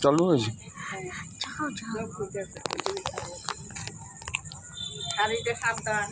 চালু হয়েছে। শাড়িটা সাবধান।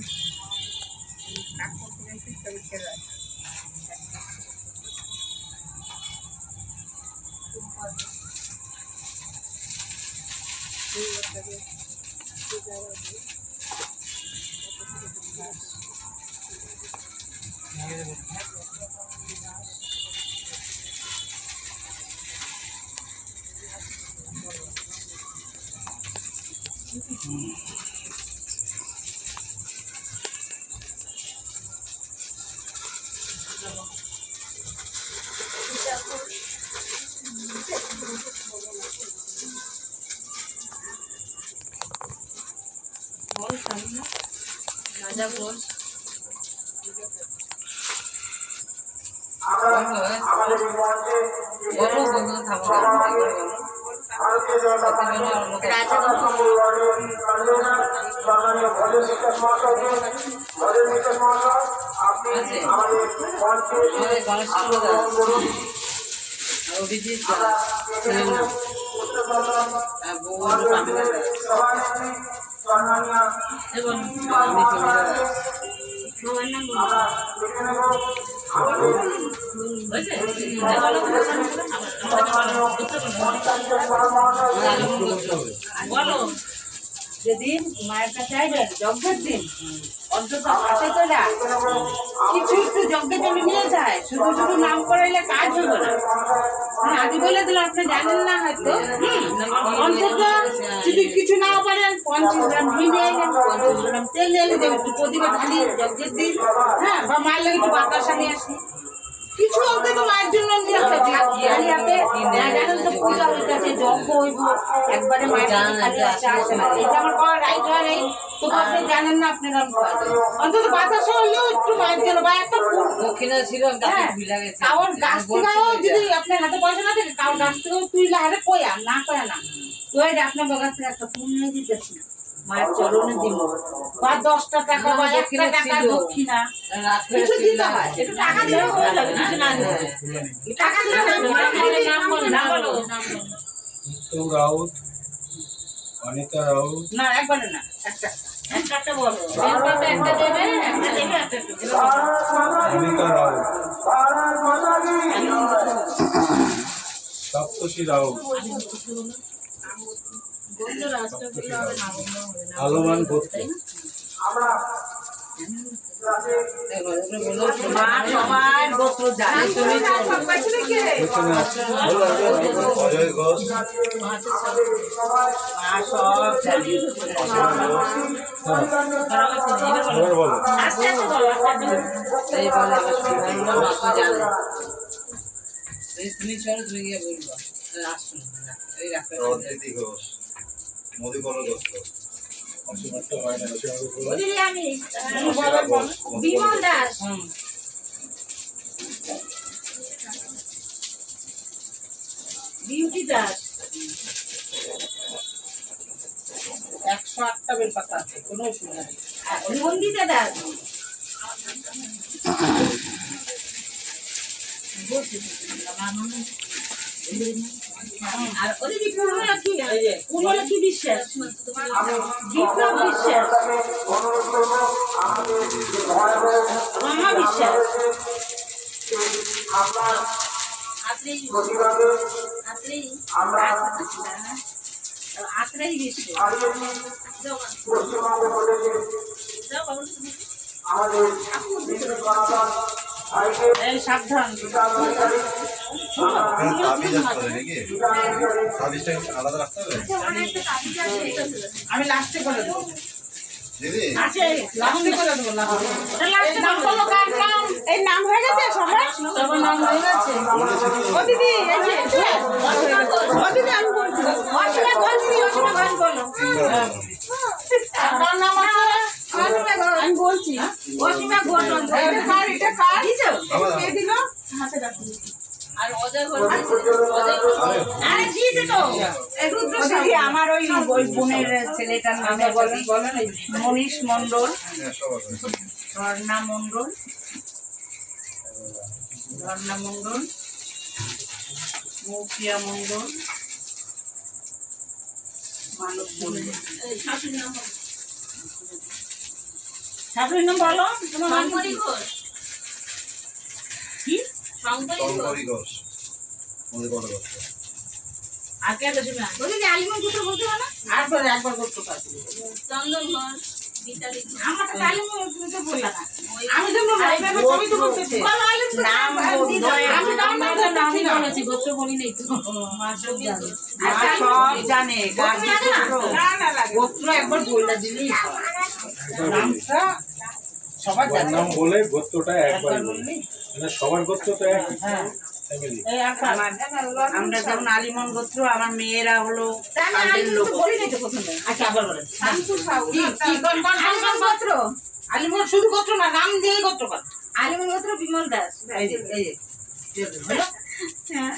যেদিন মায়ের কাছে আসবেন যজ্ঞের দিন অন্তত হাতে তোলা কিছু একটু যজ্ঞের জন্য নিয়ে যায়। শুধু শুধু নাম করাইলে কাজ হবে না। আগে বলে দিল আপনি জানেন না হয়তো, অন্তত যদি কিছু না পারেন 50 গ্রাম ঘি নিয়ে এলেন, 50 গ্রাম তেল নিয়ে এলে দেবেন, একটু প্রদীপে ঢালি যজ্ঞের দিন। হ্যাঁ, বা মায়ের লাগে একটু বাতাসা নিয়ে আসি, কিছু অন্তত মায়ের জন্য জানেন তো পূজা হইতেছে, যজ্ঞ হইব, একবারে মায়ের আসে না। এটা আমার করা রাইট হয় নাই, তো আপনি জানেন না আপনারা অন্তত বাতাসা হলেও একটু মায়ের জন্য বা একটা দক্ষিণা ছিল। কারোর গাছ থেকেও যদি আপনার হাতে পয়সা না থাকে, কারোর গাছ থেকেও তুইলে হাতে কয়া না কয়া না তো আপনার বাগান থেকে একটা ফুল নিয়ে দিতেছি মায়ের চরণে দিব, বা 10টা টাকা বা 1টা টাকা দক্ষিণা কিছু দিতে হয়। একটু টাকা দিলে হয়ে যাবে, কিছু না দিলে টাকা দিলে নাম বলো, নাম বলো। উত্তম রাউত, অনিতা রাউত। না, একবারে না, একটা বলো। একটা দেবে, একটা দেবে, একটা দেবে। অনিতা রাউত, সপ্তশী রাউত, আলোমান গোত্র। অজয় ঘোষ, তুমি চলো, তুমি গিয়ে বলবো ঘোষ, মধুকর ঘোষ, বিমল দাস, বিউটি দাস। 108টা বেল পাতা আছে, কোনো অসুবিধা নেই। নন্দিতা দাস, আর ওদিকে পূর্ণলক্ষ্মী বিশ্বাস, বিপ্লব বিশ্বাস, রমা বিশ্বাস, আত্রেই বিশ্বাস, সাবধান। আমি লাস্টে করে দেবো, আছে লাস্টে করে দেবো। এই নাম হয়ে গেছে সবার, সবার নাম হয়ে গেছে। ও দিদি, ও দিদি আমি বলছি, অসীমা ঘোষ, অসীমা ঘোষ বলো। আপনার নাম আছে, আমি বলছি অসীমা ঘোষ। এটা কার, এটা কার কে দিল? হাতে রাখুন। আর অজয় ঘোষ, আরে দিয়েছে তো রুদ্র। আমার ওই বোনের ছেলেটার নামে বলেন, মনীষ মন্ডল, ঝর্ণা মন্ডল, ঝর্ণা মন্ডল, মৌপিয়া মণ্ডল, মানব মণ্ডল। শাশুড়ির নাম বলো, তোমার নাম কি? কি? শঙ্করী ঘোষ মধু করো গোত্র। আর কে আছে না? বলি যে আলিমন গোত্র বলতে পারো না? একবার গোত্র পাচ্ছি। চন্দন ঘোষ, বিতালি ঘোষ। আমার তো আলিমন তুমি তো বললা না। আমি তো সবই তো বলতেছি। নাম বলতে আমি নাম বলছি না। বলেছি, গোত্র বলি নাই তো। আচ্ছা সব জানে কার গোত্র। না গোত্র একবার বললা দিলেই হয়। নামটা সবার সবার জানে। নাম বলে গোত্রটা একবার একবার বলবে। বললি? মানে সবার গোত্র তো একই হ্যাঁ। ফ্যামিলি। এই আমরা যেমন আলিমন গোত্র, আমার মেয়েরা হলো আন্দের লোক। আচ্ছা আবার বলেন। কি কোন আলিমন গোত্র? আলিমন শুধু গোত্র না, নাম দিয়েই গোত্র কর। আলিমন গোত্র বিমল দাস। এই যে হলো? হ্যাঁ।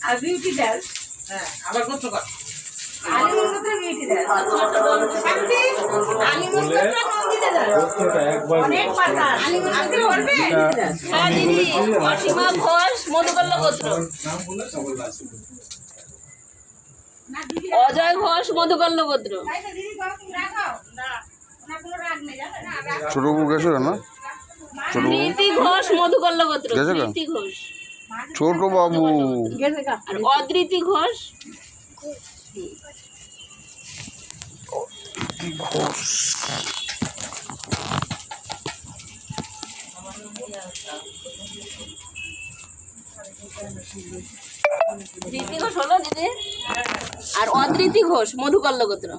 আর বিউটি দাস। হ্যাঁ, আবার গোত্র কর। আলিমন গোত্র বিউটি দাস। শান্তি। আলিমন বলে গোত্র নন্দিতা দাস। গোত্রটা একবার অনেক বলবে। পাতা। আলিমন গোত্র বলবে? হ্যাঁ দিদি, অসীমা ঘোষ, মধুকল্ল গোত্র। নাম বলে সবাই লাস্টে বলবে। অজয় ঘোষ, মধুকল্ল গোত্র। ছোট বউ গেছে কেন? ছোট বউ প্রীতি ঘোষ, মধুকল্ল গোত্র। গেছে গা? প্রীতি ঘোষ। ছোট বাবু আর অদ্রিতি ঘোষ। প্রীতি ঘোষ হলো দিদি। আর অদ্রিতি ঘোষ, মধুকল্ল গোত্র।